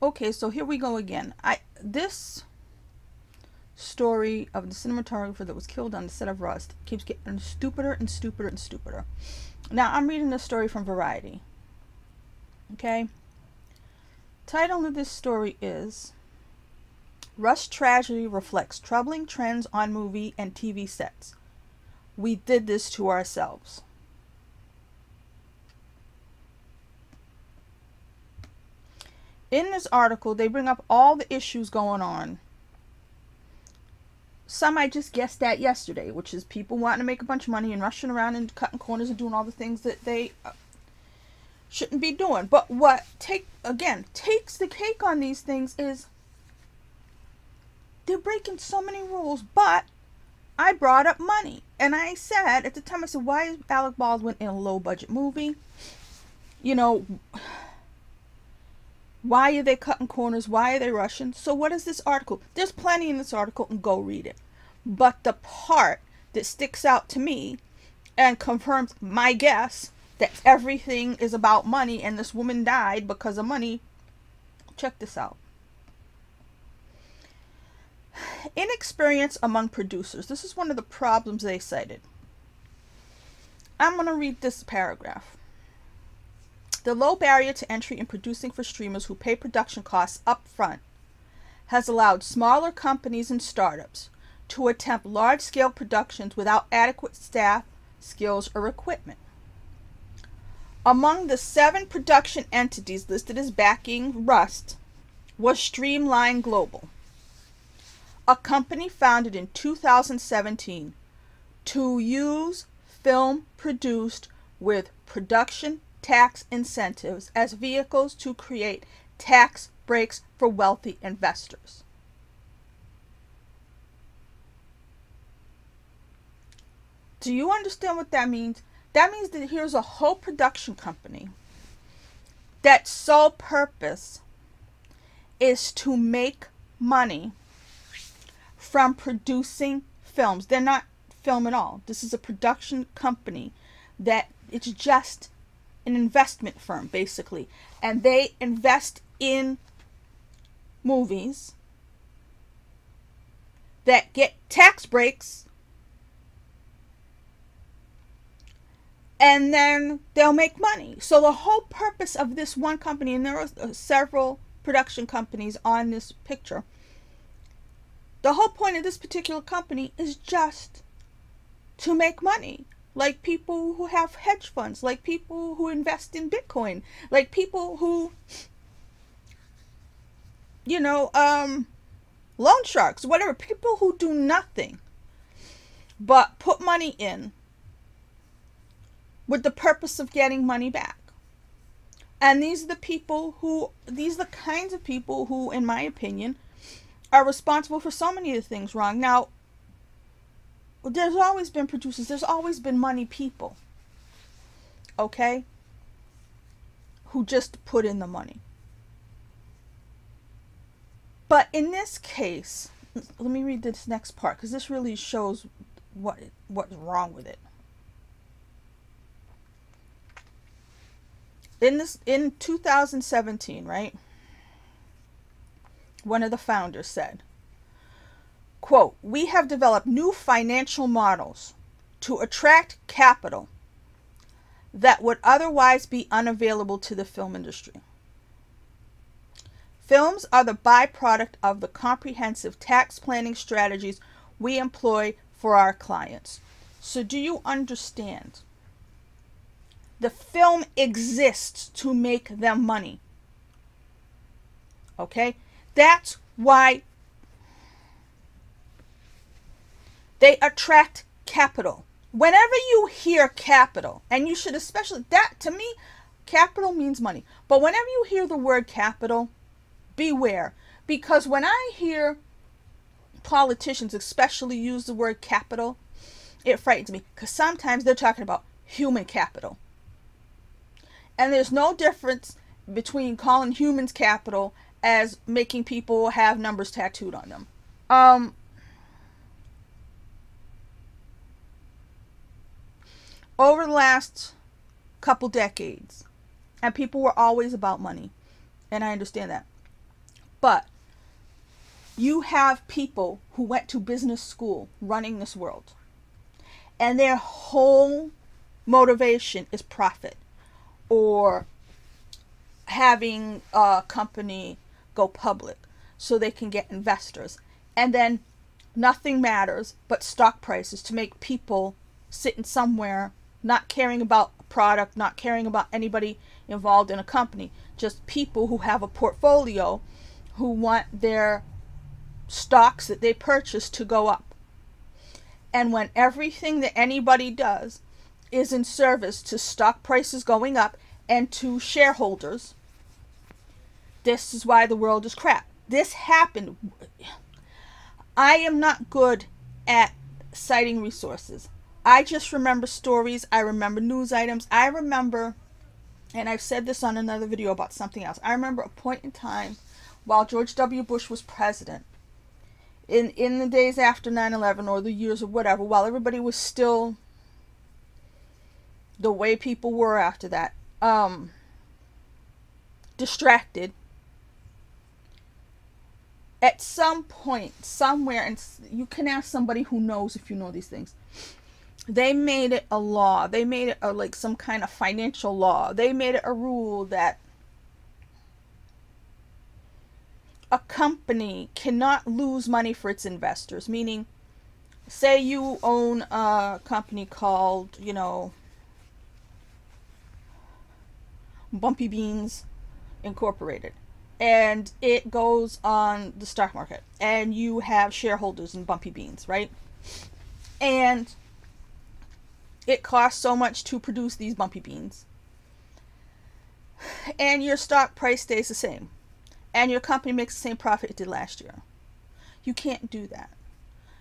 Okay, so here we go again. This story of the cinematographer that was killed on the set of Rust keeps getting stupider and stupider and stupider. Now, I'm reading this story from Variety. Okay? Title of this story is Rust Tragedy Reflects Troubling Trends on Movie and TV Sets. We did this to ourselves. In this article, they bring up all the issues going on. Some I just guessed at yesterday, which is people wanting to make a bunch of money and rushing around and cutting corners and doing all the things that they shouldn't be doing. But what takes the cake on these things is they're breaking so many rules. But I brought up money, and I said at the time, I said, why is Alec Baldwin in a low budget movie? You know, why are they cutting corners? Why are they rushing? So what is this article? There's plenty in this article, and go read it. But the part that sticks out to me and confirms my guess that everything is about money and this woman died because of money. Check this out. Inexperience among producers. This is one of the problems they cited. I'm going to read this paragraph. The low barrier to entry in producing for streamers who pay production costs up front has allowed smaller companies and startups to attempt large-scale productions without adequate staff, skills, or equipment. Among the 7 production entities listed as backing Rust was Streamline Global, a company founded in 2017 to use film produced with production tax incentives as vehicles to create tax breaks for wealthy investors. Do you understand what that means? That means that here's a whole production company that's sole purpose is to make money from producing films. They're not film at all. This is a production company that it's just an investment firm, basically. And they invest in movies that get tax breaks, and then they'll make money. So the whole purpose of this one company, and there are several production companies on this picture, the whole point of this particular company is just to make money. Like people who have hedge funds, like people who invest in Bitcoin, like people who, loan sharks, whatever, people who do nothing but put money in with the purpose of getting money back. And these are the kinds of people who, in my opinion, are responsible for so many of the things wrong. Now, there's always been producers, there's always been money people, okay, who just put in the money. But in this case, let me read this next part, because this really shows what's wrong with it. In 2017, right, one of the founders said, quote, "We have developed new financial models to attract capital that would otherwise be unavailable to the film industry. Films are the byproduct of the comprehensive tax planning strategies we employ for our clients." So do you understand? The film exists to make them money. Okay? That's why they attract capital. Whenever you hear capital, and you should especially, that to me, capital means money. But whenever you hear the word capital, beware. Because when I hear politicians especially use the word capital, it frightens me. Because sometimes they're talking about human capital. And there's no difference between calling humans capital as making people have numbers tattooed on them. Over the last couple decades, and people were always about money, and I understand that. But you have people who went to business school running this world, and their whole motivation is profit, or having a company go public so they can get investors. And then nothing matters but stock prices to make people sitting somewhere not caring about a product, not caring about anybody involved in a company, just people who have a portfolio who want their stocks that they purchase to go up. And when everything that anybody does is in service to stock prices going up and to shareholders, this is why the world is crap. This happened. I am not good at citing resources. I just remember stories. I remember news items. I remember, and I've said this on another video about something else, I remember a point in time while George W. Bush was president, in the days after 9/11 or the years or whatever, while everybody was still the way people were after that, distracted. At some point, somewhere, and you can ask somebody who knows if you know these things, they made it a law. They made it like some kind of financial law. They made it a rule that a company cannot lose money for its investors. Meaning, say you own a company called, Bumpy Beans Incorporated, and it goes on the stock market, and you have shareholders in Bumpy Beans, right? And it costs so much to produce these Bumpy Beans, and your stock price stays the same, and your company makes the same profit it did last year. You can't do that.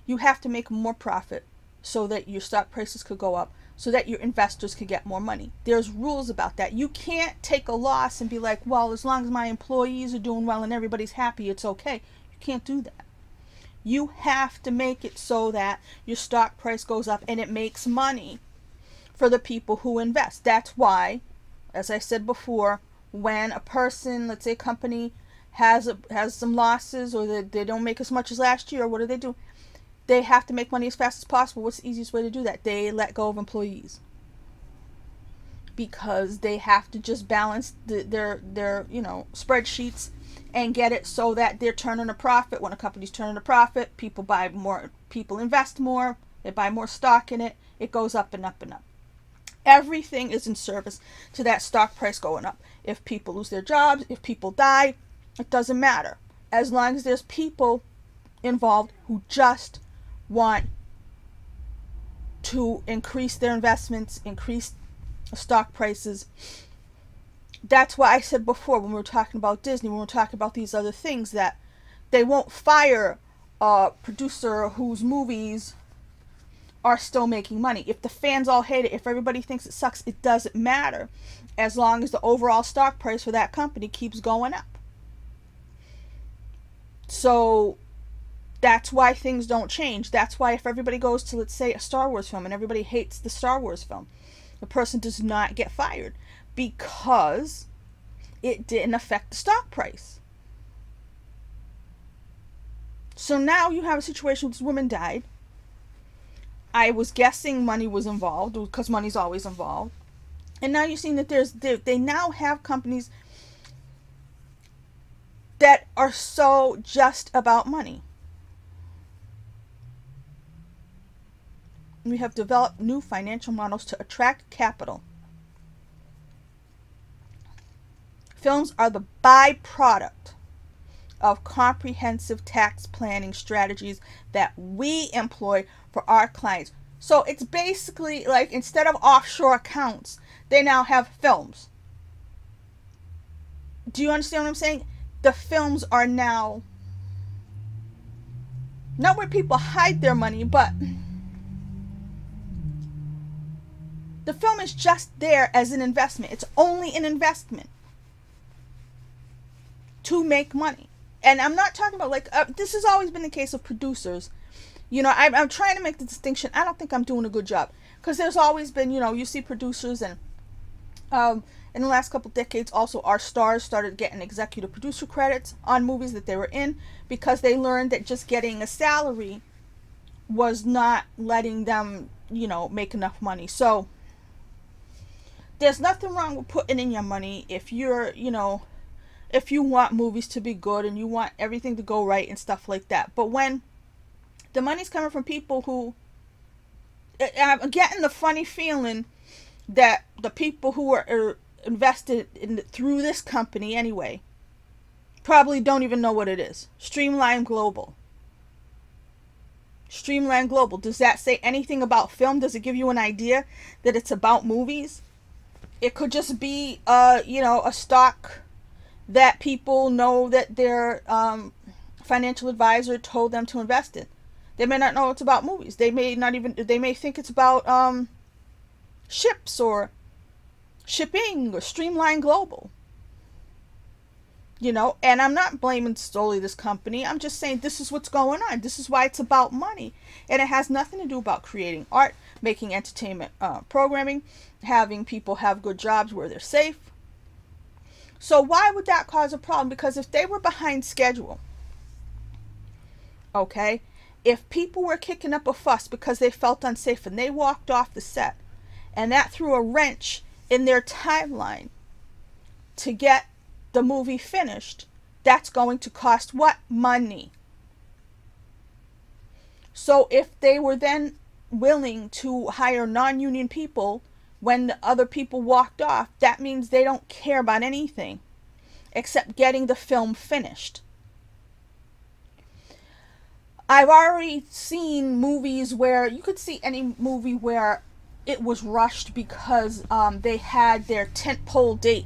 You have to make more profit so that your stock prices could go up, so that your investors could get more money. There's rules about that. You can't take a loss and be like, well, as long as my employees are doing well and everybody's happy, it's okay. You can't do that. You have to make it so that your stock price goes up and it makes money for the people who invest. That's why, as I said before, when a person, let's say a company, has some losses, or they don't make as much as last year, what do? They have to make money as fast as possible. What's the easiest way to do that? They let go of employees, because they have to just balance their spreadsheets and get it so that they're turning a profit. When a company's turning a profit, people buy more, people invest more, they buy more stock in it, it goes up and up and up. Everything is in service to that stock price going up. If people lose their jobs, if people die, it doesn't matter. As long as there's people involved who just want to increase their investments, increase stock prices. That's why I said before, when we were talking about Disney, when we were talking about these other things, that they won't fire a producer whose movies are still making money. If the fans all hate it, if everybody thinks it sucks, it doesn't matter, as long as the overall stock price for that company keeps going up. So that's why things don't change. That's why if everybody goes to, let's say, a Star Wars film and everybody hates the Star Wars film, the person does not get fired, because it didn't affect the stock price. So now you have a situation where this woman died. I was guessing money was involved, because money's always involved. And now you're seeing that they now have companies that are so just about money. We have developed new financial models to attract capital. Films are the byproduct of comprehensive tax planning strategies that we employ for our clients. So it's basically like, instead of offshore accounts, they now have films. Do you understand what I'm saying? The films are now not where people hide their money, but the film is just there as an investment. It's only an investment to make money. And I'm not talking about this has always been the case of producers. I'm trying to make the distinction. I don't think I'm doing a good job, because there's always been, you see producers, and In the last couple decades, also, our stars started getting executive producer credits on movies that they were in, because they learned that just getting a salary was not letting them, make enough money. So there's nothing wrong with putting in your money if you're, if you want movies to be good and you want everything to go right and stuff like that. But when the money's coming from people who, I'm getting the funny feeling that the people who are invested in through this company anyway probably don't even know what it is. Streamline Global. Streamline Global. Does that say anything about film? Does it give you an idea that it's about movies? It could just be, a stock that people know that their financial advisor told them to invest in. They may not know it's about movies. They may think it's about ships or shipping or Streamline Global. And I'm not blaming solely this company. I'm just saying this is what's going on. This is why it's about money. And it has nothing to do about creating art, making entertainment programming, having people have good jobs where they're safe. So why would that cause a problem? Because if they were behind schedule, okay, if people were kicking up a fuss because they felt unsafe and they walked off the set, and that threw a wrench in their timeline to get the movie finished, that's going to cost what? Money. So if they were then willing to hire non-union people when the other people walked off, that means they don't care about anything except getting the film finished. I've already seen movies where, you could see any movie where it was rushed because they had their tentpole date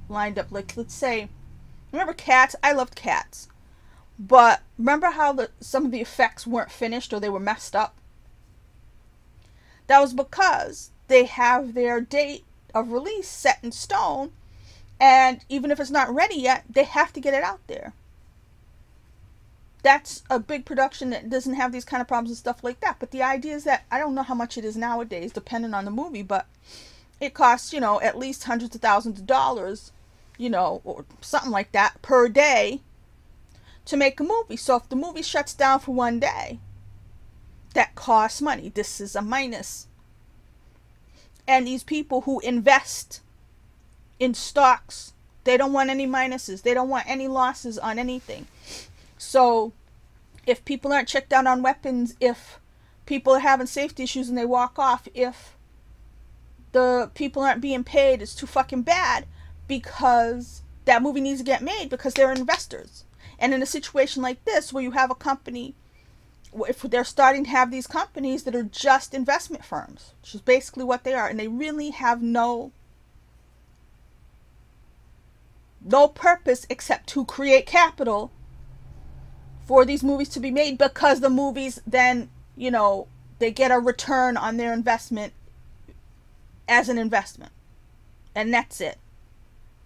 lined up. Like, let's say, remember Cats? I loved Cats. But remember how some of the effects weren't finished or they were messed up? That was because they have their date of release set in stone, and even if it's not ready yet, they have to get it out there. That's a big production that doesn't have these kind of problems and stuff like that. But the idea is that, I don't know how much it is nowadays, depending on the movie, but it costs, at least hundreds of thousands of dollars, or something like that per day to make a movie. So if the movie shuts down for one day, that costs money. This is a minus. And these people who invest in stocks, they don't want any minuses. They don't want any losses on anything. So if people aren't checked out on weapons, if people are having safety issues and they walk off, if the people aren't being paid, it's too fucking bad, because that movie needs to get made because they're investors. And in a situation like this, where you have a company, if they're starting to have these companies that are just investment firms, which is basically what they are, and they really have no purpose except to create capital for these movies to be made, because the movies then, they get a return on their investment as an investment. And that's it.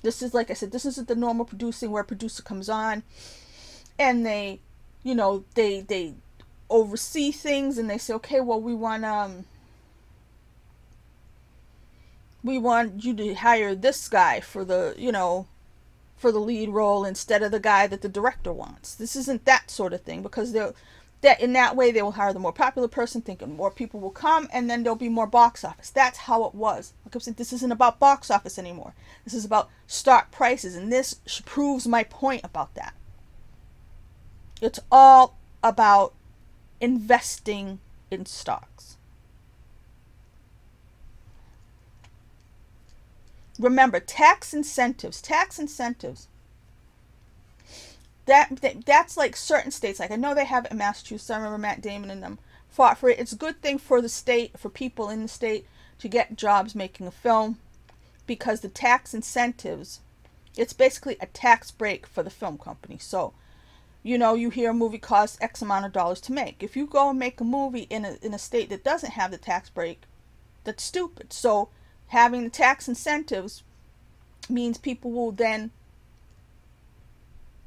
This is, like I said, this isn't the normal producing where a producer comes on and they oversee things and they say, okay, well, we want you to hire this guy for the, for the lead role instead of the guy that the director wants. This isn't that sort of thing, because in that way they will hire the more popular person, thinking more people will come, and then there'll be more box office. That's how it was. Like I said, this isn't about box office anymore. This is about stock prices, and this proves my point about that. It's all about investing in stocks. Remember, tax incentives. That's like certain states. Like, I know they have it in Massachusetts. I remember Matt Damon and them fought for it. It's a good thing for the state, for people in the state to get jobs making a film, because the tax incentives, it's basically a tax break for the film company. So, you hear a movie costs X amount of dollars to make. If you go and make a movie in a state that doesn't have the tax break, that's stupid. So having the tax incentives means people will then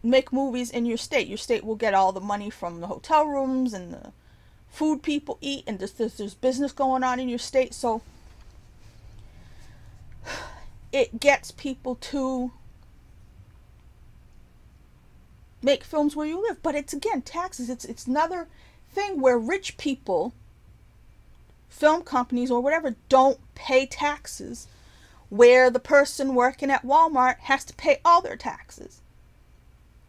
make movies in your state. Your state will get all the money from the hotel rooms and the food people eat, and there's business going on in your state. So it gets people to make films where you live. But it's, again, taxes. It's another thing where rich people, film companies or whatever, don't pay taxes, where the person working at Walmart has to pay all their taxes.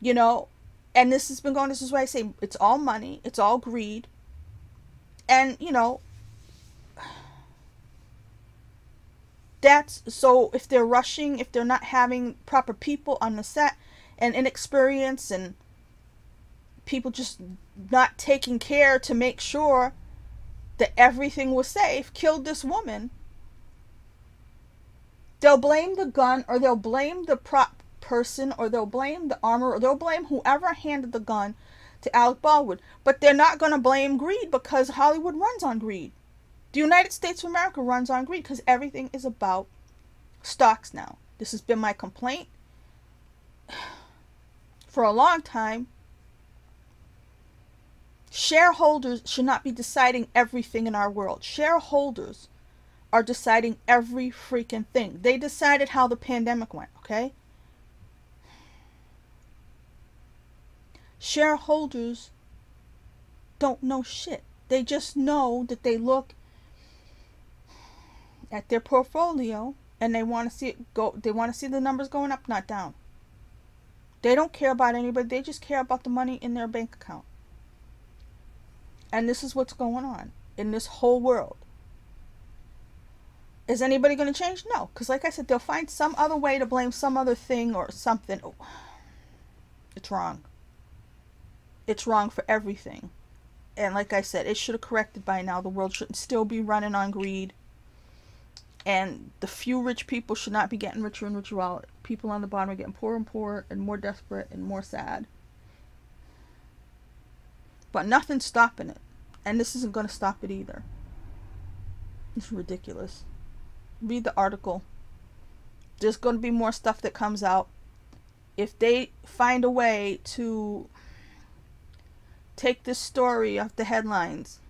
You know, and this has been going, this is why I say it's all money, it's all greed. And, you know, that's, so if they're rushing, if they're not having proper people on the set, and inexperience, and people just not taking care to make sure that everything was safe, killed this woman, they'll blame the gun, or they'll blame the prop person, or they'll blame the armor, or they'll blame whoever handed the gun to Alec Baldwin. But they're not going to blame greed, because Hollywood runs on greed. The United States of America runs on greed, because everything is about stocks now. This has been my complaint for a long time. Shareholders should not be deciding everything in our world. Shareholders are deciding every freaking thing. They decided how the pandemic went, okay? Shareholders don't know shit. They just know that they look at their portfolio and they want to see it go. They want to see the numbers going up, not down. They don't care about anybody. They just care about the money in their bank account. And this is what's going on in this whole world. Is anybody going to change? No. Because like I said, they'll find some other way to blame some other thing or something. Oh, it's wrong. It's wrong for everything. And like I said, it should have corrected by now. The world shouldn't still be running on greed. And the few rich people should not be getting richer and richer, while people on the bottom are getting poorer and poorer and more desperate and more sad. But nothing's stopping it. And this isn't going to stop it either. It's ridiculous. Read the article. There's going to be more stuff that comes out. If they find a way to take this story off the headlines